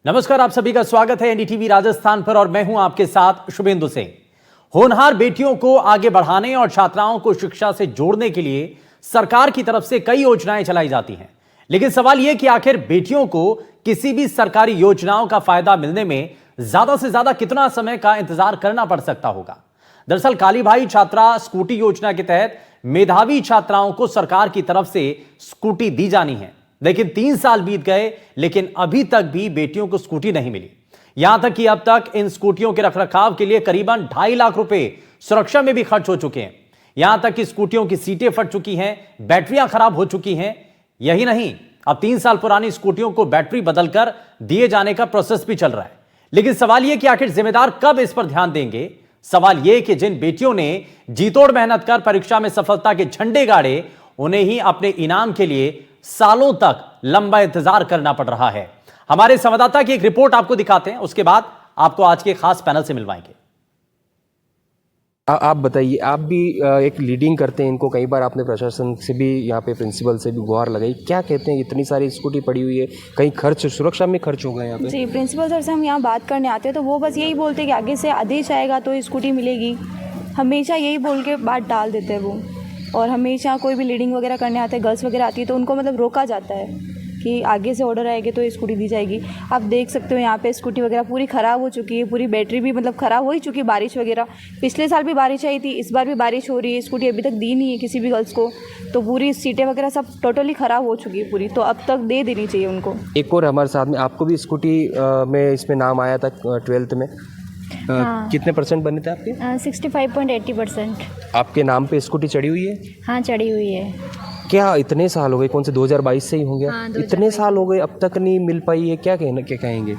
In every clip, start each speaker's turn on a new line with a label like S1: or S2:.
S1: नमस्कार, आप सभी का स्वागत है एनडीटीवी राजस्थान पर और मैं हूं आपके साथ शुभेंदु सिंह। होनहार बेटियों को आगे बढ़ाने और छात्राओं को शिक्षा से जोड़ने के लिए सरकार की तरफ से कई योजनाएं चलाई जाती हैं, लेकिन सवाल यह कि आखिर बेटियों को किसी भी सरकारी योजनाओं का फायदा मिलने में ज्यादा से ज्यादा कितना समय का इंतजार करना पड़ सकता होगा। दरअसल कालीभाई छात्रा स्कूटी योजना के तहत मेधावी छात्राओं को सरकार की तरफ से स्कूटी दी जानी है, लेकिन 3 साल बीत गए लेकिन अभी तक भी बेटियों को स्कूटी नहीं मिली। यहां तक कि अब तक इन स्कूटियों के रखरखाव के लिए करीबन 2.5 लाख रुपए सुरक्षा में भी खर्च हो चुके हैं। यहां तक कि स्कूटियों की सीटें फट चुकी हैं, बैटरियां खराब हो चुकी हैं। यही नहीं, अब 3 साल पुरानी स्कूटियों को बैटरी बदलकर दिए जाने का प्रोसेस भी चल रहा है। लेकिन सवाल यह कि आखिर जिम्मेदार कब इस पर ध्यान देंगे। सवाल यह कि जिन बेटियों ने जीतोड़ मेहनत कर परीक्षा में सफलता के झंडे गाड़े, उन्हें ही अपने इनाम के लिए सालों तक लंबा इंतजार करना पड़ रहा है। हमारे संवाददाता की एक रिपोर्ट आपको दिखाते हैं, उसके बाद आपको आज के खास पैनल से मिलवाएंगे।
S2: आप बताइए, आप भी एक लीडिंग करते हैं इनको, कई बार आपने प्रशासन से भी, यहाँ पे प्रिंसिपल से भी गुहार लगाई, क्या कहते हैं? इतनी सारी स्कूटी पड़ी हुई है, कहीं खर्च सुरक्षा में खर्च हो गए यहाँ पे?
S3: जी, प्रिंसिपल सर से हम यहाँ बात करने आते हैं तो वो बस यही बोलते हैं कि आगे से आदेश आएगा तो स्कूटी मिलेगी। हमेशा यही बोल के बात टाल देते हैं वो। और हमेशा कोई भी लीडिंग वगैरह करने आते हैं, गर्ल्स वगैरह आती है तो उनको मतलब रोका जाता है कि आगे से ऑर्डर आएगा तो ये स्कूटी दी जाएगी। आप देख सकते हो यहाँ पे स्कूटी वगैरह पूरी ख़राब हो चुकी है, पूरी बैटरी भी मतलब ख़राब हो ही चुकी है। बारिश वगैरह, पिछले साल भी बारिश आई थी, इस बार भी बारिश हो रही है। स्कूटी अभी तक दी नहीं है किसी भी गर्ल्स को, तो पूरी सीटें वगैरह सब टोटली ख़राब हो चुकी है पूरी, तो अब तक दे देनी चाहिए उनको।
S2: एक और हमारे साथ में, आपको भी स्कूटी में इसमें नाम आया था 12th में,
S3: हाँ।
S2: कितने % बने थे आपके?
S3: 65.80%।
S2: आपके नाम पे स्कूटी चढ़ी हुई है?
S3: हाँ, चढ़ी हुई है।
S2: क्या इतने साल हो गए? कौन से 2022 से ही होंगे?
S3: हाँ, 2022।
S2: इतने साल हो गए अब तक नहीं मिल पाई है, क्या कहेंगे?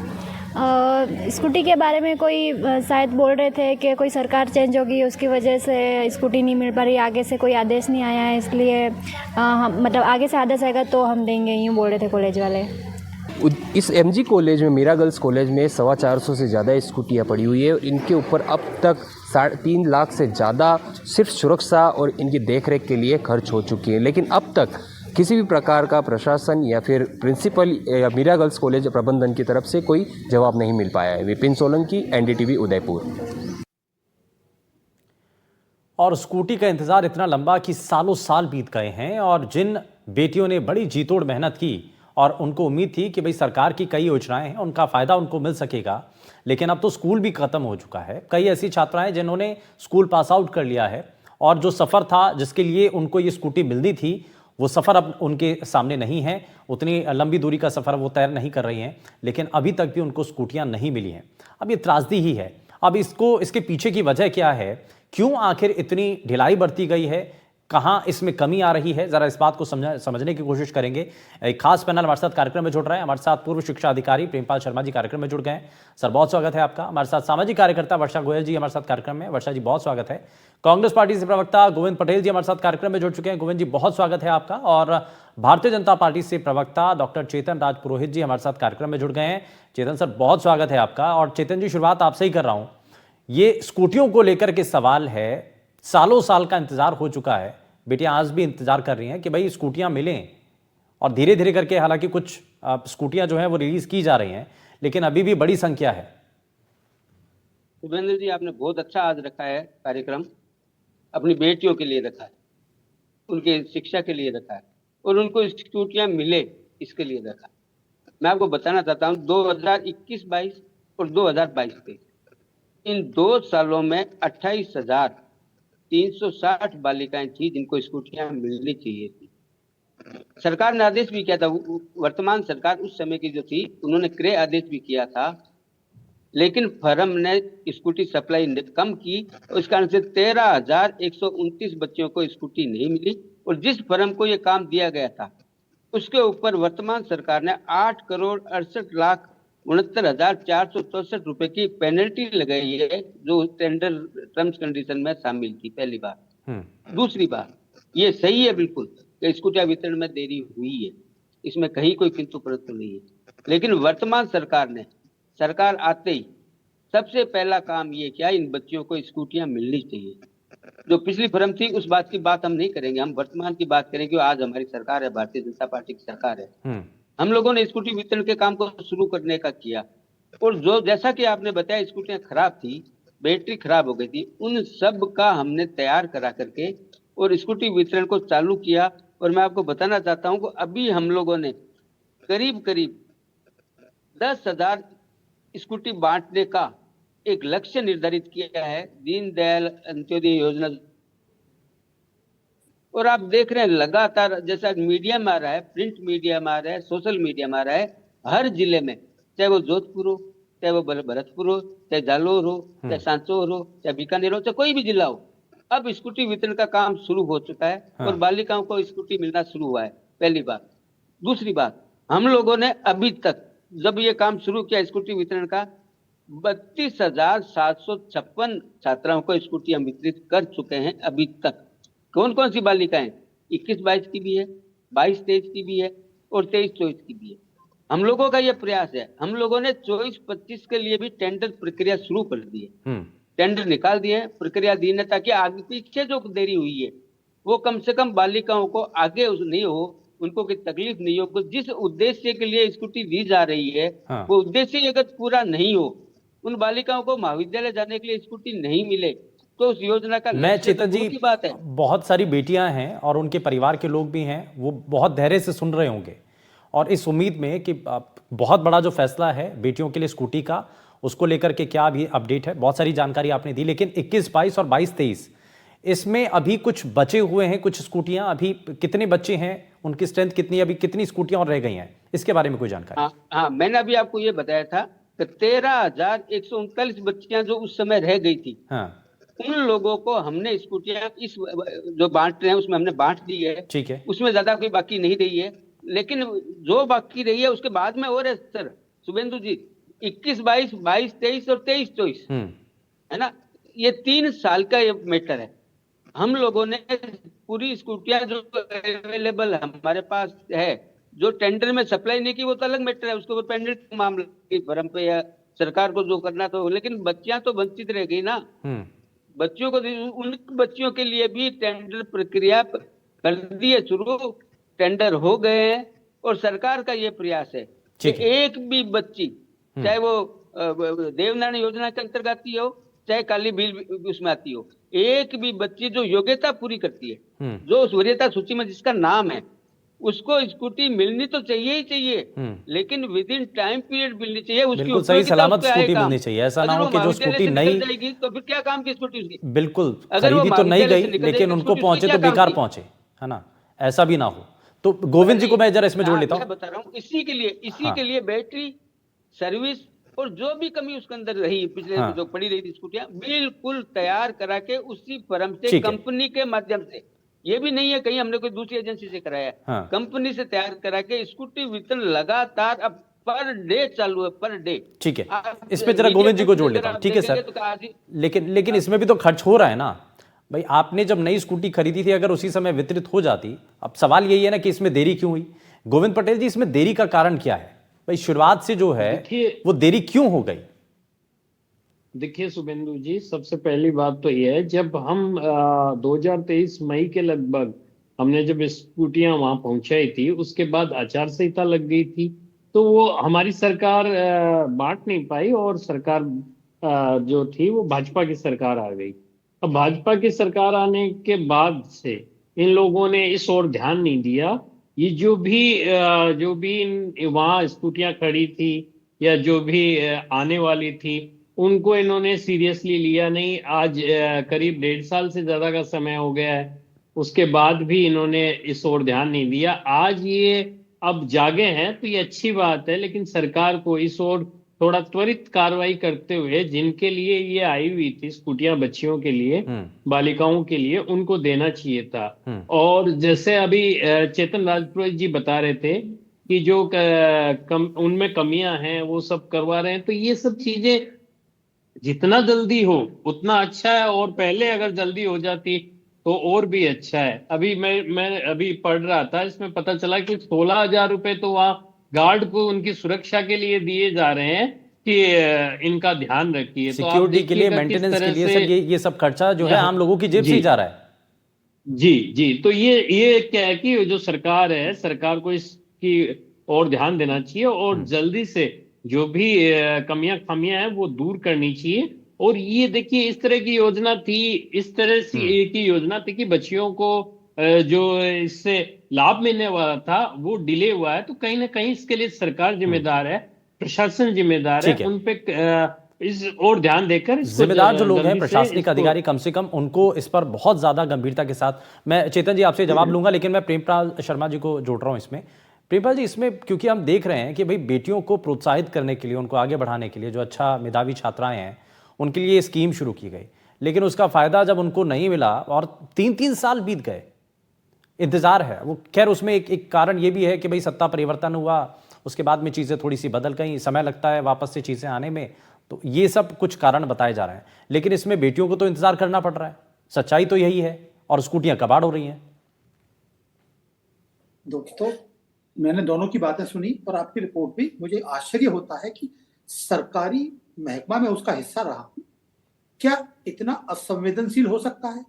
S3: स्कूटी के बारे में कोई शायद बोल रहे थे कि कोई सरकार चेंज होगी, उसकी वजह से स्कूटी नहीं मिल पा रही, आगे से कोई आदेश नहीं आया है, इसलिए मतलब आगे से आदेश आएगा तो हम देंगे, यूँ बोल रहे थे कॉलेज वाले।
S2: इस एमजी कॉलेज में, मीरा गर्ल्स कॉलेज में 450 से ज़्यादा स्कूटियाँ पड़ी हुई है और इनके ऊपर अब तक 3.5 लाख से ज़्यादा सिर्फ सुरक्षा और इनकी देखरेख के लिए खर्च हो चुकी है। लेकिन अब तक किसी भी प्रकार का प्रशासन या फिर प्रिंसिपल या मीरा गर्ल्स कॉलेज प्रबंधन की तरफ से कोई जवाब नहीं मिल पाया है। विपिन सोलंकी, एनडीटीवी उदयपुर।
S1: और स्कूटी का इंतजार इतना लंबा कि सालों साल बीत गए हैं और जिन बेटियों ने बड़ी जीतोड़ मेहनत की और उनको उम्मीद थी कि भाई सरकार की कई योजनाएं हैं, उनका फायदा उनको मिल सकेगा, लेकिन अब तो स्कूल भी खत्म हो चुका है। कई ऐसी छात्राएं जिन्होंने स्कूल पास आउट कर लिया है और जो सफ़र था जिसके लिए उनको ये स्कूटी मिलनी थी, वो सफ़र अब उनके सामने नहीं है। उतनी लंबी दूरी का सफ़र वो तय नहीं कर रही हैं, लेकिन अभी तक भी उनको स्कूटियाँ नहीं मिली हैं। अब ये त्रासदी ही है। अब इसके पीछे की वजह क्या है? क्यों आखिर इतनी ढिलाई बरती गई है? कहां इसमें कमी आ रही है? जरा इस बात को समझने की कोशिश करेंगे। एक खास पैनल हमारे साथ कार्यक्रम में जुड़ रहे हैं। हमारे साथ पूर्व शिक्षा अधिकारी प्रेमपाल शर्मा जी कार्यक्रम में जुड़ गए हैं। सर, बहुत स्वागत है आपका। हमारे साथ सामाजिक कार्यकर्ता वर्षा गोयल जी हमारे साथ कार्यक्रम में। वर्षा जी, बहुत स्वागत है। कांग्रेस पार्टी से प्रवक्ता गोविंद पटेल जी हमारे साथ कार्यक्रम में जुड़ चुके हैं। गोविंद जी, बहुत स्वागत है आपका। और भारतीय जनता पार्टी से प्रवक्ता डॉक्टर चेतन राज पुरोहित जी हमारे साथ कार्यक्रम में जुड़ गए हैं। चेतन सर, बहुत स्वागत है आपका। और चेतन जी, शुरुआत आपसे ही कर रहा हूं। ये स्कूटियों को लेकर के सवाल है, सालों साल का इंतजार हो चुका है, बेटियां आज भी इंतजार कर रही हैं कि भाई स्कूटियां मिलें, और धीरे धीरे करके हालांकि कुछ स्कूटियां जो हैं वो रिलीज की जा रही हैं, लेकिन अभी भी बड़ी संख्या है।
S4: शुभेंद्र जी, आपने बहुत अच्छा आज रखा है कार्यक्रम। अपनी बेटियों के लिए रखा है, उनके शिक्षा के लिए रखा है और उनको स्कूटियां मिले इसके लिए रखा है। मैं आपको बताना चाहता हूँ 2021-22 और 2022-23 इन 2 सालों में 28,360 बालिकाएं थी जिनको स्कूटियां मिलनी चाहिए थी। सरकार ने आदेश भी किया था, वर्तमान सरकार उस समय की जो थी उन्होंने क्रय आदेश भी किया था, लेकिन फर्म ने स्कूटी सप्लाई कम की और इस कारण से 13,129 बच्चों को स्कूटी नहीं मिली। और जिस फर्म को ये काम दिया गया था उसके ऊपर वर्तमान सरकार ने 8,68,69,464 रुपए की पेनल्टी लगाई है, जो टेंडर टर्म्स कंडीशन में शामिल थी। पहली बार। दूसरी बात, ये सही है बिल्कुल कि स्कूटियां वितरण में देरी हुई है, इसमें कहीं कोई किंतु परंतु नहीं है। लेकिन वर्तमान सरकार आते ही सबसे पहला काम ये किया, इन बच्चियों को स्कूटियां मिलनी चाहिए। जो पिछली फर्म थी उस बात की बात हम नहीं करेंगे, हम वर्तमान की बात करेंगे। आज हमारी सरकार है, भारतीय जनता पार्टी की सरकार है। हम लोगों ने स्कूटी वितरण के काम को शुरू करने का किया, और जो जैसा कि आपने बताया स्कूटियां खराब थी, बैटरी खराब हो गई थी, उन सब का हमने तैयार करा करके और स्कूटी वितरण को चालू किया। और मैं आपको बताना चाहता हूं कि अभी हम लोगों ने करीब करीब 10,000 स्कूटी बांटने का एक लक्ष्य निर्धारित किया है दीनदयाल अंत्योदय योजना। और आप देख रहे हैं लगातार, जैसा मीडिया में आ रहा है, प्रिंट मीडिया में आ रहा है, सोशल मीडिया में आ रहा है, हर जिले में, चाहे वो जोधपुर हो, चाहे वो भरतपुर हो, चाहे जालोर हो, चाहे सांचौर हो, चाहे बीकानेर हो, चाहे कोई भी जिला हो, अब स्कूटी वितरण का काम शुरू हो चुका है। और बालिकाओं को स्कूटी मिलना शुरू हुआ है, पहली बात। दूसरी बात, हम लोगों ने अभी तक जब ये काम शुरू किया स्कूटी वितरण का, 32,756 छात्राओं को स्कूटी हम वितरित कर चुके हैं अभी तक। कौन कौन सी बालिकाएं? 21-22 की भी है, 22-23 की भी है, और 23-24 की भी है। हम लोगों का ये प्रयास है, हम लोगों ने 24-25 के लिए भी टेंडर प्रक्रिया शुरू कर दी है, टेंडर निकाल दिए, प्रक्रिया दी है, ताकि आगे पीछे जो देरी हुई है वो कम से कम बालिकाओं को आगे नहीं हो, उनको कोई तकलीफ नहीं हो। जिस उद्देश्य के लिए स्कूटी दी जा रही है, वो उद्देश्य अगर पूरा नहीं हो, उन बालिकाओं को महाविद्यालय जाने के लिए स्कूटी नहीं मिले, तो उस योजना का
S1: मैं चेतन जी,
S4: की बात है।
S1: बहुत सारी बेटियां हैं और उनके परिवार के लोग भी हैं, वो बहुत धैर्य से सुन रहे होंगे और इस उम्मीद में कि बहुत बड़ा जो फैसला है बेटियों के लिए स्कूटी का, उसको लेकर के क्या अभी अपडेट है। बहुत सारी जानकारी आपने दी, लेकिन 21-22 और 22-23 इसमें अभी कुछ बचे हुए हैं, कुछ स्कूटियां अभी कितने बच्चे हैं, उनकी स्ट्रेंथ कितनी, अभी कितनी स्कूटियां और रह गई हैं, इसके बारे में कोई जानकारी?
S4: हाँ, मैंने अभी आपको ये बताया था कि 13,139 बच्चियां जो उस समय रह गई थी, उन लोगों को हमने स्कूटियां इस जो बांट रहे हैं उसमें हमने बांट दी है।
S1: ठीक है, उसमें
S4: ज्यादा कोई बाकी नहीं रही है, लेकिन जो बाकी रही है उसके बाद में और है सर शुभेंदु जी, 21-22, 22-23 और 23-24 है ना, ये 3 साल का ये मैटर है। हम लोगों ने पूरी स्कूटियां जो अवेलेबल हमारे पास है, जो टेंडर में सप्लाई नहीं की वो तो अलग मैटर है, उसके ऊपर पेनल्टी मामला की फर्म पे या सरकार को जो करना तो, लेकिन बच्चियां तो वंचित रह गई ना। बच्चियों को, उन बच्चियों के लिए भी टेंडर प्रक्रिया कर दी है शुरू, टेंडर हो गए हैं, और सरकार का ये प्रयास है कि एक भी बच्ची, चाहे वो देवनारायण योजना के अंतर्गत आती हो, चाहे काली बिल उसमें आती हो, एक भी बच्ची जो योग्यता पूरी करती है, जो उस वरीयता सूची में जिसका नाम है, उसको स्कूटी मिलनी तो चाहिए ही चाहिए, लेकिन विद इन टाइम पीरियड मिलनी चाहिए, उसकी
S1: सही सलामत स्कूटी मिलनी चाहिए। ऐसा ना हो कि जो स्कूटी नहीं
S4: जाएगी तो फिर क्या काम की स्कूटी उसकी?
S1: बिल्कुल, खरीदी तो नहीं गई, लेकिन उनको पहुंचे तो बेकार पहुंचे, है ना, ऐसा भी ना हो। तो गोविंद जी को मैं जरा इसमें जोड़ लेता हूँ।
S4: बता रहा हूँ, इसी के लिए बैटरी सर्विस और जो भी कमी उसके अंदर रही पिछले जो पड़ी रही थी स्कूटियां, बिल्कुल तैयार करा के उसी फर्म से, कंपनी के माध्यम से, ये भी नहीं है कहीं हमने कोई दूसरी एजेंसी से कराया, कंपनी से तैयार करा के स्कूटी वितरण लगातार अब पर डे चालू है, पर डे।
S1: ठीक है, इस पे जरा गोविंद जी को जोड़ लेता हूँ। ठीक है सर, लेकिन इसमें भी तो खर्च हो रहा है ना भाई। आपने जब नई स्कूटी खरीदी थी, अगर उसी समय वितरित हो जाती, अब सवाल यही है ना कि इसमें देरी क्यों हुई? गोविंद पटेल जी, इसमें देरी का कारण क्या है भाई? शुरुआत से जो है वो देरी क्यों हो गई?
S5: देखिए शुभेंदु जी, सबसे पहली बात तो ये है, जब हम 2023 मई के लगभग हमने जब स्कूटियां वहां पहुंचाई थी, उसके बाद आचार संहिता लग गई थी, तो वो हमारी सरकार बांट नहीं पाई, और सरकार जो थी वो भाजपा की सरकार आ गई। अब भाजपा की सरकार आने के बाद से इन लोगों ने इस ओर ध्यान नहीं दिया। ये जो भी वहाँ स्कूटियां खड़ी थी या जो भी आने वाली थी, उनको इन्होंने सीरियसली लिया नहीं। आज करीब 1.5 साल से ज्यादा का समय हो गया है, उसके बाद भी इन्होंने इस ओर ध्यान नहीं दिया। आज ये अब जागे हैं तो ये अच्छी बात है, लेकिन सरकार को इस ओर थोड़ा त्वरित कार्रवाई करते हुए, जिनके लिए ये आई हुई थी स्कूटियां, बच्चियों के लिए, बालिकाओं के लिए, उनको देना चाहिए था। और जैसे अभी चेतन राजपुरोहित जी बता रहे थे कि जो उनमें कमियां हैं वो सब करवा रहे हैं, तो ये सब चीजें जितना जल्दी हो उतना अच्छा है, और पहले अगर जल्दी हो जाती तो और भी अच्छा है। अभी मैं अभी पढ़ रहा था, इसमें पता चला कि 16,000 रुपए तो वहाँ गार्ड को उनकी सुरक्षा के लिए दिए जा रहे हैं कि इनका ध्यान रखिए,
S1: सिक्योरिटी के लिए, मेंटेनेंस के लिए। सर ये सब खर्चा जो है आम लोगों की जेब से ही जा रहा है।
S5: जी। तो ये क्या है कि जो सरकार है, सरकार को इसकी और ध्यान देना चाहिए और जल्दी से जो भी कमियां खामियां हैं वो दूर करनी चाहिए। और ये देखिए इस तरह की योजना थी, इस तरह से एक ही योजना थी कि बच्चियों को जो इससे लाभ मिलने वाला था वो डिले हुआ है, तो कहीं ना कहीं इसके लिए सरकार जिम्मेदार है, प्रशासन जिम्मेदार है,
S1: ठीक है।
S5: उन पे इस और ध्यान देकर इसको
S1: जिम्मेदार जो लोग हैं
S5: जल्दी से
S1: प्रशासनिक
S5: इसको-
S1: अधिकारी, कम से कम उनको इस पर बहुत ज्यादा गंभीरता के साथ, मैं चेतन जी आपसे जवाब लूंगा, लेकिन मैं प्रेमपाल शर्मा जी को जोड़ रहा हूं इसमें। प्रेमपाल जी, इसमें क्योंकि हम देख रहे हैं कि भाई बेटियों को प्रोत्साहित करने के लिए, उनको आगे बढ़ाने के लिए, जो अच्छा मेधावी छात्राएं हैं उनके लिए ये स्कीम शुरू की गई, लेकिन उसका फायदा जब उनको नहीं मिला और 3-3 साल बीत गए, इंतजार है वो। खैर उसमें एक कारण ये भी है कि भाई सत्ता परिवर्तन हुआ, उसके बाद में चीजें थोड़ी सी बदल गई, समय लगता है वापस से चीजें आने में, तो ये सब कुछ कारण बताए जा रहे हैं। लेकिन इसमें बेटियों को तो इंतजार करना पड़ रहा है, सच्चाई तो यही है, और स्कूटियां कबाड़ हो रही हैं।
S6: दोस्तों, मैंने दोनों की बातें सुनी और आपकी रिपोर्ट भी। मुझे आश्चर्य होता है कि सरकारी महकमा में उसका हिस्सा रहा हूं, क्या इतना असंवेदनशील हो सकता है?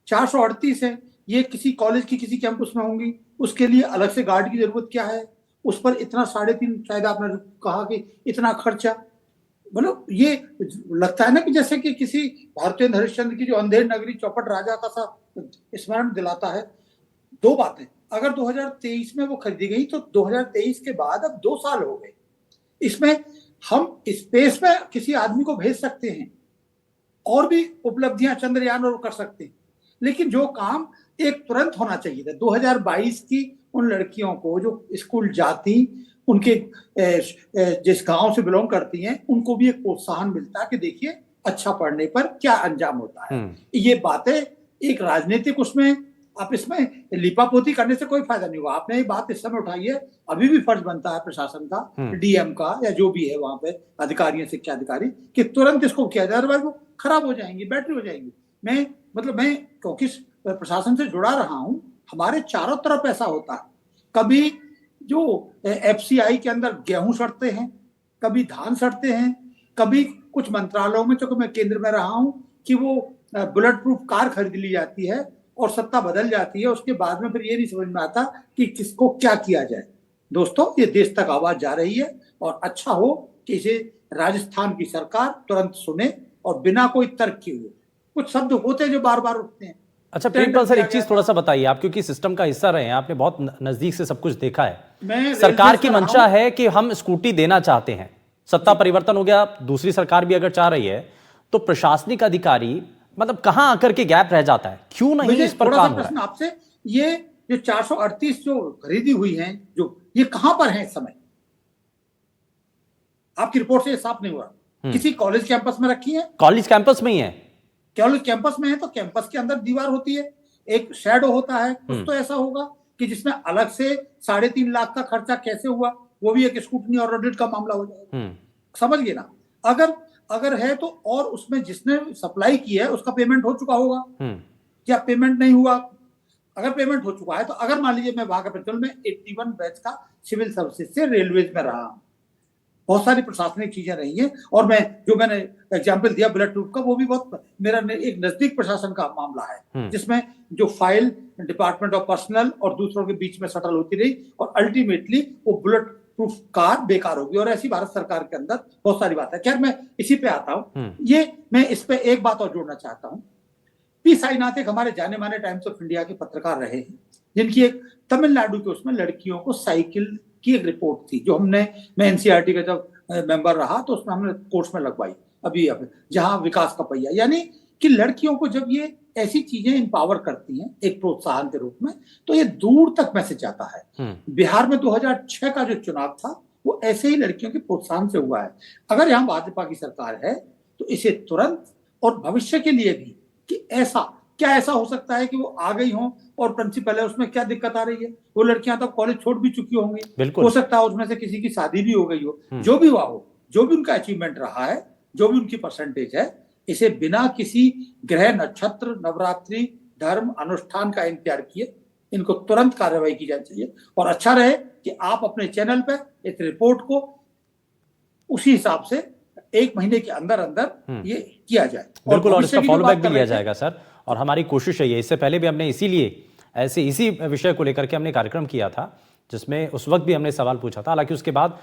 S6: 438 है, ये किसी कॉलेज की किसी कैंपस में होंगी, उसके लिए अलग से गार्ड की जरूरत क्या है? उस पर इतना 3.5, शायद आपने कहा कि इतना खर्चा, मतलब ये लगता है ना कि जैसे कि किसी भारतीय हरिश्चंद्र की जो अंधेर नगरी चौपट राजा का सा स्मरण दिलाता है। दो बातें, अगर 2023 में वो खरीदी गई तो 2023 के बाद अब 2 साल हो गए। इसमें हम स्पेस में किसी आदमी को भेज सकते हैं और भी उपलब्धियां चंद्रयान और कर सकते हैं, लेकिन जो काम एक तुरंत होना चाहिए था। 2022 की उन लड़कियों को जो स्कूल जाती, उनके जिस गांव से बिलोंग करती हैं, उनको भी एक प्रोत्साहन मिलता है कि देखिए अच्छा पढ़ने पर क्या अंजाम होता है। ये बातें एक राजनीतिक उसमें, आप इसमें लिपापोती करने से कोई फायदा नहीं हुआ। आपने ये बात इस समय उठाई है, अभी भी फर्ज बनता है प्रशासन का, डीएम का या जो भी है वहां पे अधिकारी, शिक्षा अधिकारी, कि तुरंत इसको किया जाए, अदरवाइज वो खराब हो जाएंगी, बैटरी हो जाएंगी। मैं क्योंकि प्रशासन से जुड़ा रहा हूं, हमारे चारों तरफ ऐसा होता है। कभी जो एफसीआई के अंदर गेहूं सड़ते हैं, कभी धान सड़ते हैं, कभी कुछ मंत्रालयों में, जो मैं केंद्र में रहा हूं, कि वो बुलेट प्रूफ कार खरीद ली जाती है और सत्ता बदल जाती है, उसके बाद में फिर ये नहीं समझ में आता कि किसको क्या किया जाए। दोस्तों, ये देश तक आवाज जा रही है और अच्छा हो कि इसे राजस्थान की सरकार तुरंत सुने और बिना कोई तर्क किए हुए। कुछ शब्द होते हैं जो बार बार उठते हैं।
S1: अच्छा प्रेमपाल सर, एक चीज थोड़ा सा बताइए, आप क्योंकि सिस्टम का हिस्सा रहे हैं, आपने बहुत नजदीक से सब कुछ देखा है। सरकार की मंशा है कि हम स्कूटी देना चाहते हैं, सत्ता परिवर्तन हो गया, दूसरी सरकार भी अगर चाह रही है, तो प्रशासनिक अधिकारी मतलब कहां आकर के गैप रह जाता है, क्यों नहीं इस पर काम हो रहा है?
S6: आपसे ये जो 438 जो खरीदी हुई हैं, जो ये कहां पर है इस समय? आपकी रिपोर्ट से साफ नहीं हो रहा। किसी कॉलेज कैंपस में रखी है?
S1: कॉलेज कैंपस में ही है।
S6: कॉलेज कैंपस में है तो कैंपस के अंदर दीवार होती है, एक शैडो होता है, कुछ तो ऐसा होगा कि जिसमें अलग से 3.5 लाख का खर्चा कैसे हुआ, वो भी एक स्क्रूटनी और ऑडिट का मामला हो जाएगा। समझ गए ना? अगर है तो, और उसमें जिसने सप्लाई की है उसका पेमेंट हो चुका होगा, क्या पेमेंट नहीं हुआ? अगर पेमेंट हो चुका है तो, अगर मान लीजिए मैं भागा पेट्रोल में 81 बैच का सिविल सर्विसेज से रेलवेज में रहा हूं, बहुत सारी प्रशासनिक चीजें रही हैं, और मैंने एग्जाम्पल दिया बुलेट प्रूफ का, वो भी बहुत मेरा एक नजदीक प्रशासन का मामला है, जिसमें जो फाइल डिपार्टमेंट ऑफ पर्सनल और दूसरों के बीच में सटल होती रही और अल्टीमेटली वो बुलेट प्रूफ कार बेकार होगी। और ऐसी भारत सरकार के अंदर बहुत सारी बात है। खैर, मैं इसी पे आता हूँ। मैं इस पे एक बात और जोड़ना चाहता हूँ। पी साईनाथ एक हमारे जाने माने टाइम्स ऑफ इंडिया के पत्रकार रहे हैं, जिनकी एक तमिलनाडु के उसमें लड़कियों को साइकिल की एक रिपोर्ट थी, जो मैं एनसीईआरटी का जब मेंबर रहा तो उसमें हमने कोर्स में लगवाई, अभी जहां विकास का पहिया, यानी कि लड़कियों को जब ये ऐसी चीजें इंपावर करती हैं एक प्रोत्साहन के रूप में, तो ये दूर तक मैसेज जाता है। बिहार में 2006 का जो चुनाव था वो ऐसे ही लड़कियों के प्रोत्साहन से हुआ है। अगर यहाँ भाजपा की सरकार है तो इसे तुरंत, और भविष्य के लिए भी, कि ऐसा हो सकता है कि वो आ गई हो और प्रिंसिपल है, उसमें क्या दिक्कत आ रही है? वो लड़कियां तो कॉलेज छोड़ भी चुकी होंगी, हो सकता है उसमें से किसी की शादी भी हो गई हो, जो भी हुआ हो, जो भी उनका अचीवमेंट रहा है, जो भी उनकी परसेंटेज है, इसे बिना किसी ग्रह नक्षत्र, नवरात्रि, धर्म, अनुष्ठान का इंतजार किए इनको तुरंत कार्रवाई की जानी चाहिए। और अच्छा रहे कि आप अपने चैनल पे इस रिपोर्ट को उसी हिसाब से 1 महीने के अंदर अंदर ये किया जाए।
S1: बिल्कुल, और इसका फॉलोबैक भी लिया जाएगा सर, और हमारी कोशिश है ये। इससे पहले भी हमने इसी विषय को लेकर के हमने कार्यक्रम किया था जिसमें उस वक्त भी हमने सवाल पूछा था। हालांकि उसके बाद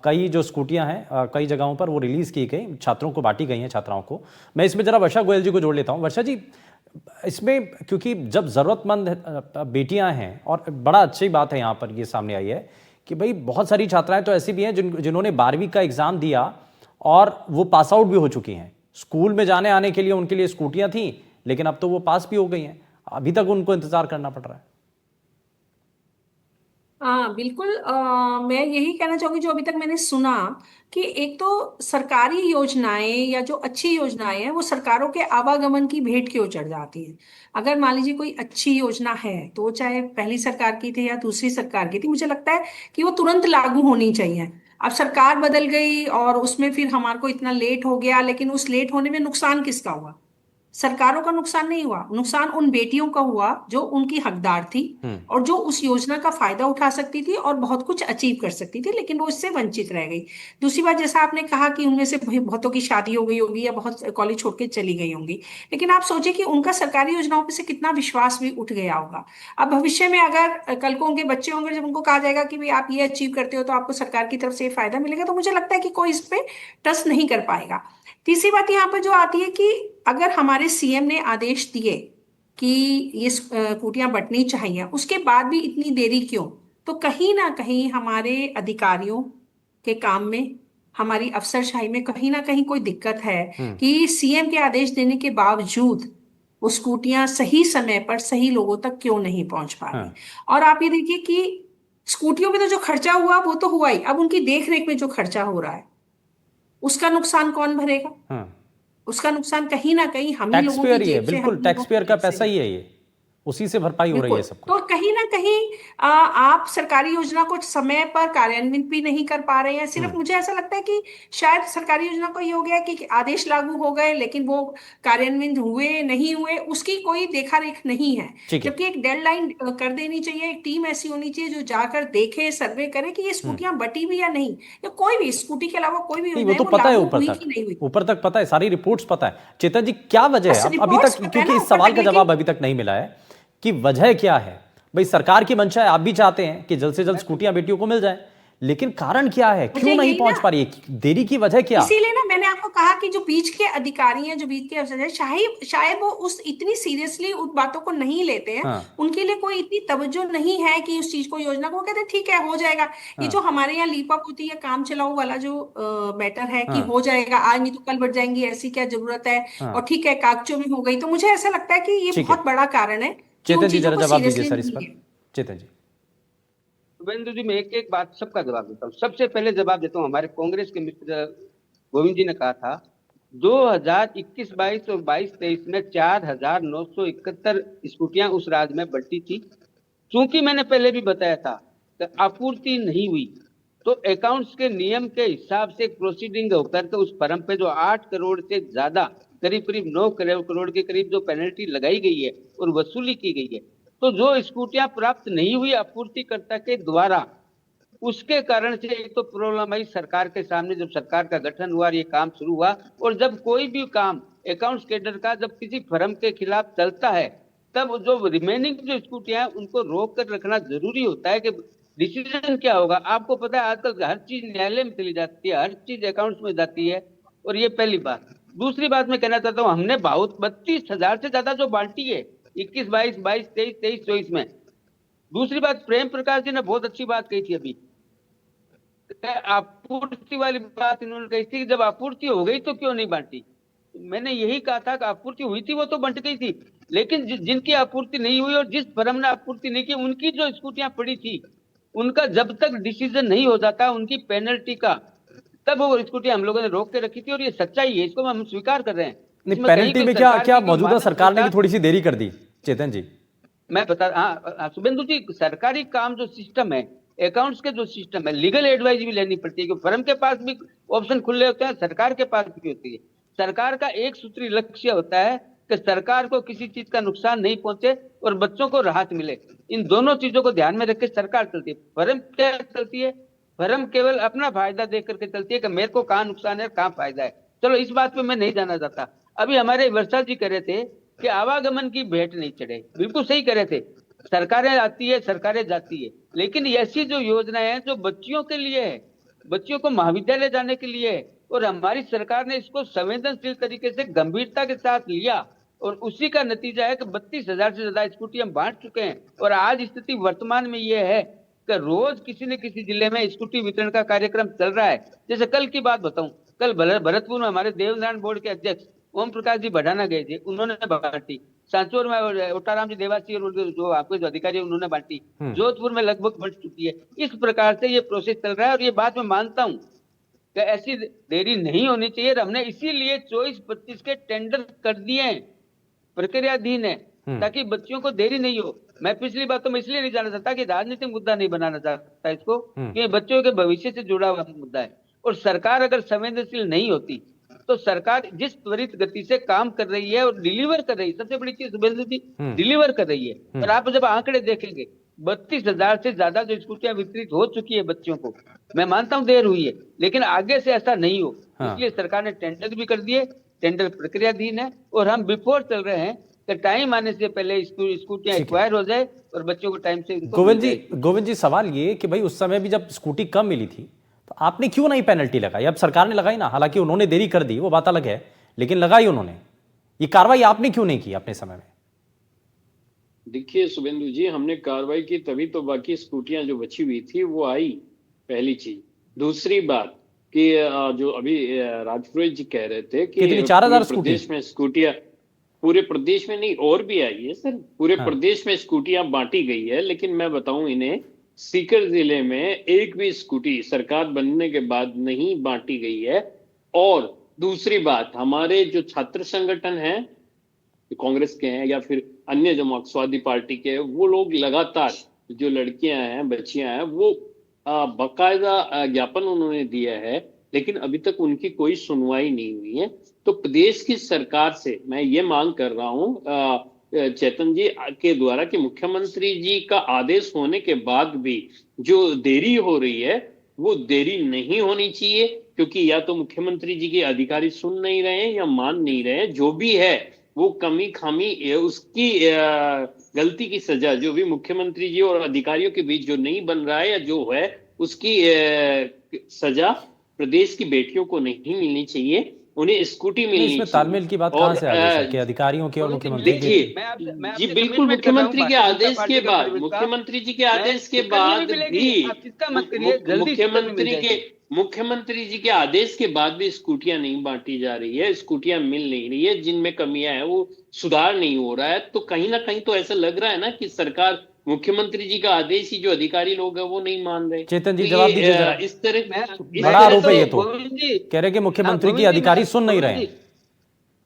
S1: कई जो स्कूटियां हैं कई जगहों पर वो रिलीज की गई, छात्रों को बांटी गई हैं, छात्राओं को। मैं इसमें जरा वर्षा गोयल जी को जोड़ लेता हूं। वर्षा जी, इसमें क्योंकि जब ज़रूरतमंद बेटियां हैं, और बड़ा अच्छी बात है यहाँ पर ये सामने आई है कि भाई बहुत सारी छात्राएं तो ऐसी भी हैं जिन्होंने 12वीं का एग्ज़ाम दिया और वो पास आउट भी हो चुकी हैं। स्कूल में जाने आने के लिए उनके लिए स्कूटियां थी, लेकिन अब तो वो पास भी हो गई हैं, अभी तक उनको इंतज़ार करना पड़ रहा है।
S7: हाँ बिल्कुल, मैं यही कहना चाहूंगी जो अभी तक मैंने सुना कि एक तो सरकारी योजनाएं या जो अच्छी योजनाएं हैं वो सरकारों के आवागमन की भेंट की ओर चढ़ जाती हैं। अगर मान लीजिए कोई अच्छी योजना है तो वो चाहे पहली सरकार की थी या दूसरी सरकार की थी, मुझे लगता है कि वो तुरंत लागू होनी चाहिए। अब सरकार बदल गई और उसमें फिर हमारे को इतना लेट हो गया, लेकिन उस लेट होने में नुकसान किसका हुआ? सरकारों का नुकसान नहीं हुआ, नुकसान उन बेटियों का हुआ जो उनकी हकदार थी और जो उस योजना का फायदा उठा सकती थी और बहुत कुछ अचीव कर सकती थी, लेकिन वो इससे वंचित रह गई। दूसरी बात, जैसा आपने कहा कि उनमें से बहुतों की शादी हो गई होगी या बहुत कॉलेज छोड़ के चली गई होंगी, लेकिन आप सोचिए कि उनका सरकारी योजनाओं पे से कितना विश्वास भी उठ गया होगा। अब भविष्य में अगर कल को उनके बच्चे होंगे, जब उनको कहा जाएगा कि भाई आप ये अचीव करते हो तो आपको सरकार की तरफ से फायदा मिलेगा, तो मुझे लगता है कि कोई इस पे ट्रस्ट नहीं कर पाएगा। तीसरी बात यहाँ पर जो आती है कि अगर हमारे सीएम ने आदेश दिए कि ये स्कूटियां बंटनी चाहिए, उसके बाद भी इतनी देरी क्यों? तो कहीं ना कहीं हमारे अधिकारियों के काम में, हमारी अफसरशाही में कहीं ना कहीं कोई दिक्कत है कि सीएम के आदेश देने के बावजूद वो स्कूटियां सही समय पर सही लोगों तक क्यों नहीं पहुंच पा रही। और आप ये देखिए कि स्कूटियों पे तो जो खर्चा हुआ वो तो हुआ ही, अब उनकी देख रेख में जो खर्चा हो रहा है उसका नुकसान कौन भरेगा? उसका नुकसान कहीं ना कहीं हम ही लोगों की
S1: टैक्स पेयर ही है,
S7: जेब से,
S1: बिल्कुल टैक्स पेयर का पैसा ही है ये, उसी से भरपाई हो रही है सबको।
S7: तो कहीं ना कहीं आप सरकारी योजना को समय पर कार्यान्वित भी नहीं कर पा रहे हैं। सिर्फ मुझे ऐसा लगता है कि शायद सरकारी योजना को ये हो गया कि आदेश लागू हो गए लेकिन वो कार्यान्वित हुए नहीं हुए उसकी कोई देखा रेख नहीं है। जबकि एक डेडलाइन कर देनी चाहिए, एक टीम ऐसी होनी चाहिए जो जाकर देखे, सर्वे करे कि ये स्कूटियां बटी भी या नहीं, या कोई भी स्कूटी के अलावा कोई भी
S1: वो तो पता है, ऊपर तक पता है, सारी रिपोर्ट्स पता है। चेतन जी, क्या वजह है अभी तक, क्योंकि इस सवाल का जवाब अभी तक नहीं मिला है कि वजह क्या है? भाई सरकार की मंशा है, आप भी चाहते हैं कि जल्द से जल्द स्कूटियां बेटियों को मिल जाए, लेकिन कारण क्या है, क्यों नहीं पहुंच पा रही है, देरी की वजह क्या?
S7: इसीलिए ना मैंने आपको कहा कि जो बीच के अधिकारी हैं, जो बीच के अफसर हैं, शायद वो उस इतनी सीरियसली उन बातों को नहीं लेते हैं। उनके लिए कोई इतनी तवज्जो नहीं है कि उस चीज को, योजना को कहते हैं ठीक है हो जाएगा। ये जो हमारे यहाँ लीपा पोती या काम चलाओ वाला जो मैटर है कि हो जाएगा, आज नहीं तो कल बढ़ जाएंगी, ऐसी क्या जरूरत है, और ठीक है कागजों में हो गई, तो मुझे ऐसा लगता है कि ये बहुत बड़ा कारण है।
S1: चेतन जी जरा जवाब दीजिए सर इस पर। चेतन जी।
S4: शुभेंदु जी, मैं एक बात सबका जवाब देता हूँ। सबसे पहले जवाब देता हूँ, हमारे कांग्रेस के मित्र गोविंद जी ने कहा था 2021-22 और 22-23 में 4,971 स्कूटियां उस राज्य में बढ़ती थी। चूंकि मैंने पहले भी बताया था कि आपूर्ति नहीं हुई, तो अकाउंट्स के नियम के हिसाब से प्रोसीडिंग होकर के उस फर्म पे जो 8 करोड़ से ज्यादा, करीब करीब 9 करोड़ के करीब जो पेनल्टी लगाई गई है और वसूली की गई है, तो जो स्कूटियां प्राप्त नहीं हुई आपूर्तिकर्ता के द्वारा, उसके कारण से एक तो प्रॉब्लम आई सरकार के सामने। जब सरकार का गठन हुआ, ये काम शुरू हुआ, और जब कोई भी काम अकाउंट्स कैडर का जब किसी फर्म के खिलाफ चलता है, तब जो रिमेनिंग जो स्कूटियां हैं उनको रोक कर रखना जरूरी होता है कि डिसीजन क्या होगा। आपको पता है आजकल हर चीज न्यायालय में चली जाती है, हर चीज अकाउंट्स में जाती है, और ये पहली बात। दूसरी बात मैं कहना चाहता हूँ, हमने बहुत 32,000 से ज्यादा जो बाल्टी है 21-22, 22-23, 23-24 में। दूसरी बात, प्रेम प्रकाश जी ने बहुत अच्छी बात कही थी अभी, आपूर्ति वाली बात इन्होंने कही थी, जब आपूर्ति हो गई तो क्यों नहीं बांटी। मैंने यही कहा था कि आपूर्ति हुई थी वो तो बंट गई थी, लेकिन जिनकी आपूर्ति नहीं हुई और जिस फर्म ने आपूर्ति नहीं की, उनकी जो स्कूटियां पड़ी थी, उनका जब तक डिसीजन नहीं हो जाता उनकी पेनल्टी का, तब वो स्कूटियां हम लोगों ने रोक के रखी थी, और ये सच्चाई है, इसको हम स्वीकार कर रहे हैं।
S1: पेनल्टी में क्या मौजूदा सरकार ने भी थोड़ी सी देरी कर दी? चेतन जी
S4: मैं बता, हाँ शुभेंदु जी, सरकारी काम जो सिस्टम है, अकाउंट्स के जो सिस्टम है, लीगल एडवाइस भी लेनी पड़ती है, क्योंकि फर्म के पास भी ऑप्शन खुले होते हैं, सरकार के पास भी होती है। सरकार का एक सूत्री लक्ष्य होता है कि सरकार को किसी चीज का नुकसान नहीं पहुंचे और बच्चों को राहत मिले। इन दोनों चीजों को ध्यान में रख के सरकार चलती है। फर्म क्या चलती है? फर्म केवल अपना फायदा देख करके चलती है कि मेरे को कहाँ नुकसान है, कहाँ फायदा है। चलो इस बात पे मैं नहीं जाना चाहता। अभी हमारे वर्षा जी कह रहे थे कि आवागमन की भेंट नहीं चढ़े, बिल्कुल सही कह रहे थे। सरकारें आती है, सरकारें जाती है, लेकिन ऐसी जो योजनाएं हैं जो बच्चियों के लिए है, बच्चियों को महाविद्यालय जाने के लिए है, और हमारी सरकार ने इसको संवेदनशील तरीके से गंभीरता के साथ लिया, और उसी का नतीजा है कि 32,000 से ज्यादा स्कूटी हम बांट चुके हैं। और आज स्थिति वर्तमान में यह है कि रोज किसी न किसी जिले में स्कूटी वितरण का कार्यक्रम चल रहा है। जैसे कल की बात बताऊं, कल भरतपुर में हमारे देवनारायण बोर्ड के अध्यक्ष ओम प्रकाश जी बढ़ाना गए थे, उन्होंने बांटी। सांचौर में ओटाराम जी देवासी और जो आपके जो अधिकारी है उन्होंने बांटी। जोधपुर में लगभग बढ़ चुकी है। इस प्रकार से ये प्रोसेस चल रहा है, और ये बात मैं मानता हूँ कि ऐसी देरी नहीं होनी चाहिए। हमने इसीलिए 24-25 के टेंडर कर दिए हैं, प्रक्रियाधीन है, ताकि बच्चियों को देरी नहीं हो। मैं पिछली बात तो मैं इसलिए नहीं जाना चाहता कि राजनीतिक मुद्दा नहीं बनाना चाहता इसको, कि बच्चों के भविष्य से जुड़ा हुआ मुद्दा है। और सरकार अगर संवेदनशील नहीं होती तो सरकार जिस त्वरित गति से काम कर रही है और डिलीवर कर रही है, सबसे बड़ी चीज शुभेंदु जी डिलीवर कर रही है। और आप जब आंकड़े देखेंगे 32,000 से ज्यादा जो स्कूटियां वितरित हो चुकी है बच्चों को, मैं मानता हूं देर हुई है, लेकिन आगे से ऐसा नहीं हो, इसलिए सरकार ने टेंडर भी कर दिए, टेंडर प्रक्रियाधीन है, और हम बिफोर चल रहे हैं कि टाइम आने से पहले स्कूटियां एक्वायर हो जाए और बच्चों को टाइम से।
S1: गोविंद जी सवाल ये कि भाई उस समय भी जब स्कूटी कम मिली थी तो आपने क्यों नहीं पेनल्टी लगाई? अब सरकार ने लगाई ना, हालांकि उन्होंने देरी कर दी, वो बात अलग है, लेकिन लगाई उन्होंने। ये कार्रवाई आपने क्यों नहीं की अपने समय में?
S5: देखिए शुभेंदु जी, हमने कार्रवाई की तभी तो बाकी स्कूटियां जो बची हुई थी वो आई, पहली चीज। दूसरी बात कि जो अभी राजपुरोहित जी कह रहे थे कि
S1: 4,000
S5: प्रदेश में स्कूटियां, पूरे प्रदेश में नहीं और भी आई है सर, पूरे प्रदेश में स्कूटियां बांटी गई है। लेकिन मैं बताऊं इन्हें, सीकर जिले में एक भी स्कूटी सरकार बनने के बाद नहीं बांटी गई है। और दूसरी बात, हमारे जो छात्र संगठन हैं, कांग्रेस के हैं या फिर अन्य जो मार्क्सवादी पार्टी के, वो लोग लगातार, जो लड़कियां हैं, बच्चियां हैं, वो बाकायदा ज्ञापन उन्होंने दिया है, लेकिन अभी तक उनकी कोई सुनवाई नहीं हुई है। तो प्रदेश की सरकार से मैं ये मांग कर रहा हूं चेतन जी के द्वारा कि मुख्यमंत्री जी का आदेश होने के बाद भी जो देरी हो रही है वो देरी नहीं होनी चाहिए, क्योंकि या तो मुख्यमंत्री जी के अधिकारी सुन नहीं रहे हैं या मान नहीं रहे हैं। जो भी है वो कमी खामी, उसकी गलती की सजा जो भी मुख्यमंत्री जी और अधिकारियों के बीच जो नहीं बन रहा है या जो है उसकी सजा प्रदेश की बेटियों को नहीं मिलनी चाहिए, उन्हें स्कूटी मिलनी चाहिए।
S1: इसमें तालमेल की बात कहां से आ गई कि अधिकारियों की और मुख्यमंत्री की?
S5: जी बिल्कुल, मुख्यमंत्री के आदेश के बाद, मुख्यमंत्री जी के आदेश के बाद भी, मुख्यमंत्री जी के आदेश के बाद भी स्कूटियां नहीं बांटी जा रही है, स्कूटियां मिल नहीं रही है, जिनमें कमियां हैं वो सुधार नहीं हो रहा है। तो कहीं ना कहीं तो ऐसा लग रहा है ना कि सरकार, मुख्यमंत्री जी का आदेश ही जो अधिकारी लोग हैं वो नहीं मान रहे।
S1: चेतन जी जवाब दीजिए जरा।
S5: इस तरह
S1: बड़ा आरोप है ये तो, कह रहे कि मुख्यमंत्री की अधिकारी सुन नहीं रहे हैं।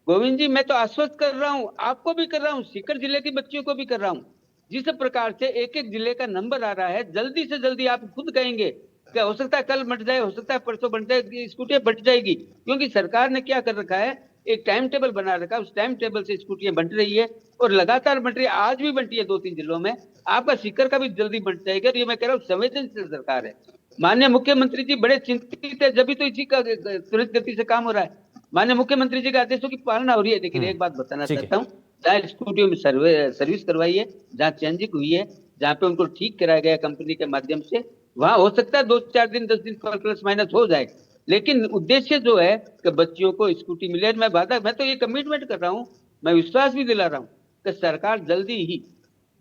S4: गोविंद जी, मैं तो आश्वस्त कर रहा हूँ, आपको भी कर रहा हूँ, सीकर जिले की बच्चियों को भी कर रहा हूँ। जिस प्रकार से एक एक जिले का नंबर आ रहा है, जल्दी से जल्दी आप खुद कहेंगे कि हो सकता है कल बंट जाए, हो सकता है परसों बंट जाए, स्कूटियां बंट जाएगी, क्योंकि सरकार ने क्या कर रखा है, एक टाइम टेबल बना रखा है, उस टाइम टेबल से स्कूटियां बंट रही है और लगातार बंट रही है। आज भी बंटी है 2-3 जिलों में, आपका सीकर का भी जल्दी बंट जाएगा। ये मैं कह रहा हूँ संवेदनशील सरकार है। माननीय मुख्यमंत्री जी बड़े चिंतित है, जब भी तो इसी का त्वरित गति से काम हो रहा है। माननीय मुख्यमंत्री जी के आदेशों की पालना हो रही है। लेकिन एक बात बताना चाहता हूँ, जहाँ स्कूटियों में सर्विस करवाई है, जहाँ चेंजिंग हुई है, जहाँ पे उनको ठीक कराया गया कंपनी के माध्यम से, वहां हो सकता है 2-4 दिन 10 दिन प्लस माइनस हो जाए, लेकिन उद्देश्य जो है कि बच्चियों को स्कूटी मिले। मैं तो ये कमिटमेंट कर रहा हूँ, मैं विश्वास भी दिला रहा हूँ कि सरकार जल्दी ही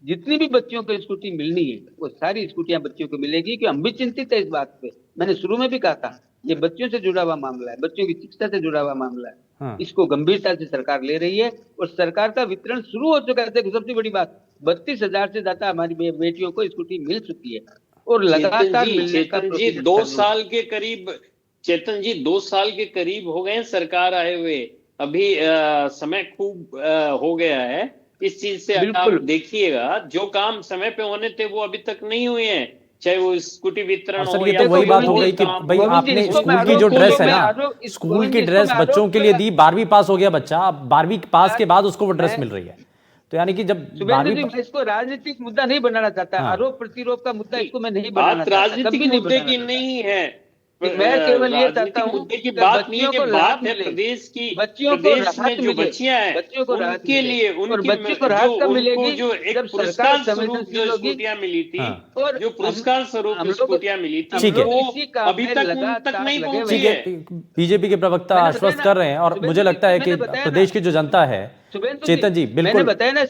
S4: जितनी भी बच्चियों को स्कूटी मिलनी है वो सारी स्कूटियां बच्चियों को मिलेगी। कि हम भी चिंतित है इस बात पे, मैंने शुरू में भी कहा था, ये बच्चों से जुड़ा हुआ मामला है, बच्चों की शिक्षा से जुड़ा हुआ मामला है। इसको गंभीरता से सरकार ले रही है और सरकार का वितरण शुरू हो चुका है। सबसे बड़ी बात, 32,000 से ज्यादा हमारी बेटियों को स्कूटी मिल चुकी है और लगातार
S5: चेतन जी 2 साल के करीब, चेतन जी 2 साल के करीब हो गए सरकार आए हुए, अभी समय खूब हो गया है। इस चीज से आप देखिएगा, जो काम समय पे होने थे वो अभी तक नहीं हुए हैं, चाहे वो स्कूटी वितरण हो या
S1: तो वही बात हो गई कि भाई आपने स्कूल की जो ड्रेस है ना, स्कूल की ड्रेस बच्चों के लिए दी, 12वीं पास हो गया बच्चा, अब 12वीं पास के बाद उसको वो ड्रेस मिल रही है। तो यानी कि जब
S4: 12वीं, इसको राजनीतिक मुद्दा नहीं बनाना चाहता, आरोप प्रतिरोप का मुद्दा इसको मैं नहीं बनाना चाहता।
S5: राजनीतिक मुद्दे की नहीं है,
S4: मैं केवल ये चाहता
S5: राजनीतिक
S4: हूँ
S5: मुद्दे की
S4: कि
S5: बात नहीं
S4: बच्चियों
S5: है,
S4: को
S5: कि
S4: लाभ
S5: बात है
S4: मिले,
S5: प्रदेश की,
S4: बच्चियों को
S5: प्रदेश में
S4: राहत
S5: जो
S4: मिले,
S5: बच्चियां हैं
S4: बच्चियों को राहत
S5: उनके
S4: मिले।
S5: लिए
S4: और
S5: उनकी
S4: बच्चियों को राहत कब
S5: उनको
S4: मिलेगी
S5: जो एक
S4: जब
S5: पुरस्कार
S4: सरकार
S5: स्वरूप जो
S4: संवेदनशील होगी।
S5: स्कूटियां मिली थी,
S1: हाँ
S4: और
S5: जो पुरस्कार स्वरूप
S4: हम लोग
S5: स्कूटियां मिली थी,
S1: ठीक है।
S4: हम लोग
S5: वो
S4: इसी काम
S5: अभी
S4: में
S5: तक उन तक
S4: लगातार
S5: नहीं
S4: लगे
S5: पहुंची
S1: ठीक
S4: हुए
S1: है,
S5: है।
S1: बीजेपी के प्रवक्ता
S4: मैंने
S1: आश्वस्त
S4: बताया
S1: कर रहे हैं और
S4: शुभेंदु
S1: मुझे
S4: जी,
S1: लगता है कि
S4: मैंने बताया
S1: प्रदेश की जो जनता है,
S4: शुभेंदु
S1: चेतन जी
S4: मैंने
S1: बिल्कुल,
S4: बताया ना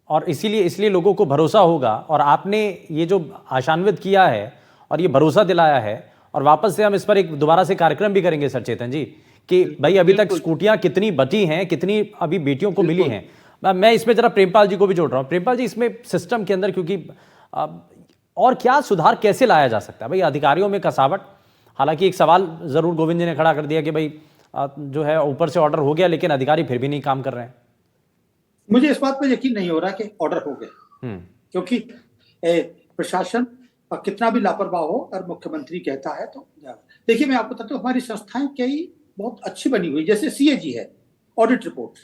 S1: और इसीलिए लोगों को भरोसा होगा और आपने ये जो आशान्वित किया है और ये भरोसा दिलाया है, और वापस से हम इस पर एक दोबारा से कार्यक्रम भी करेंगे सर चेतन जी कि भाई अभी तक स्कूटियां कितनी बची हैं, कितनी अभी बेटियों को मिली हैं। मैं इसमें जरा प्रेमपाल जी को भी जोड़ रहा हूं। प्रेमपाल जी, इसमें सिस्टम के अंदर क्योंकि और क्या सुधार कैसे लाया जा सकता है भाई? अधिकारियों में कसावट, हालांकि एक सवाल जरूर गोविंद जी ने खड़ा कर दिया कि भाई जो है ऊपर से ऑर्डर हो गया लेकिन अधिकारी फिर भी नहीं काम कर रहे हैं।
S6: मुझे इस बात पर यकीन नहीं हो रहा कि ऑर्डर हो गए, क्योंकि प्रशासन कितना भी लापरवाह हो और मुख्यमंत्री कहता है तो देखिए, मैं आपको बताता हूँ हमारी संस्थाएं कई बहुत अच्छी बनी हुई, जैसे सीएजी है, ऑडिट रिपोर्ट,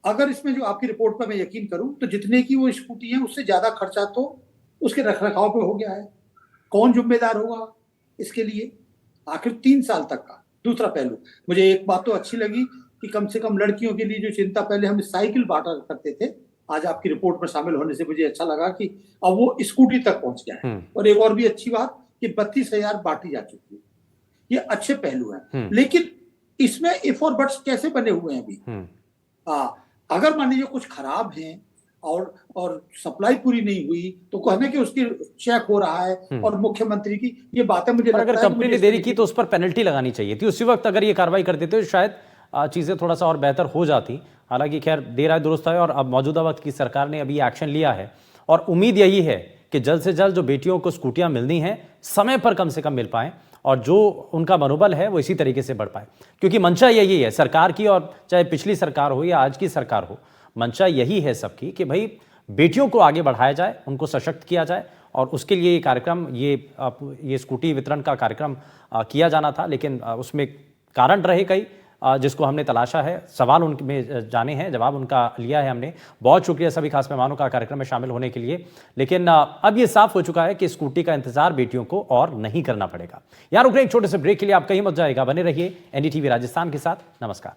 S6: अगर इसमें जो आपकी रिपोर्ट पर मैं यकीन करूं तो जितने की वो स्कूटी है उससे ज्यादा खर्चा तो उसके रखरखाव पे हो गया है। कौन जिम्मेदार होगा इसके लिए आखिर 3 साल तक का? दूसरा पहलू, मुझे एक बात तो अच्छी लगी कि कम से कम लड़कियों के लिए जो चिंता पहले हम साइकिल बांटा करते थे, आज आपकी रिपोर्ट में शामिल होने से मुझे अच्छा लगा कि अब वो स्कूटी तक पहुंच गया है। और एक और भी अच्छी बात कि 32,000 बांटी जा चुकी है। ये अच्छे पहलू हैं, लेकिन इसमें इफ और बट्स कैसे बने हुए हैं अभी? अगर मान लीजिए कुछ खराब हैं और सप्लाई पूरी नहीं हुई तो कहने कि उसकी चेक हो रहा है और मुख्यमंत्री की ये बातें मुझे लगता है
S1: अगर कंपनी ने देरी की तो उस पर पेनल्टी लगानी चाहिए थी उसी वक्त। अगर ये कार्रवाई कर देते तो शायद चीजें थोड़ा सा और बेहतर हो जाती। हालांकि खैर देर आए दुरुस्त आए और अब मौजूदा वक्त की सरकार ने अभी एक्शन लिया है और उम्मीद यही है कि जल्द से जल्द जो बेटियों को स्कूटियां मिलनी हैं समय पर कम से कम मिल पाएं और जो उनका मनोबल है वो इसी तरीके से बढ़ पाए, क्योंकि मंशा यही है सरकार की, और चाहे पिछली सरकार हो या आज की सरकार हो, मंशा यही है सबकी कि भाई बेटियों को आगे बढ़ाया जाए, उनको सशक्त किया जाए। और उसके लिए ये कार्यक्रम, ये स्कूटी वितरण का कार्यक्रम किया जाना था, लेकिन उसमें कारण रहे कई जिसको हमने तलाशा है, सवाल उनमें जाने हैं, जवाब उनका लिया है हमने। बहुत शुक्रिया सभी खास मेहमानों का कार्यक्रम में शामिल होने के लिए। लेकिन अब ये साफ हो चुका है कि स्कूटी का इंतजार बेटियों को और नहीं करना पड़ेगा। यहाँ रुक रहे एक छोटे से ब्रेक के लिए, आप कहीं मत जाएगा, बने रहिए एनडीटीवी राजस्थान के साथ। नमस्कार।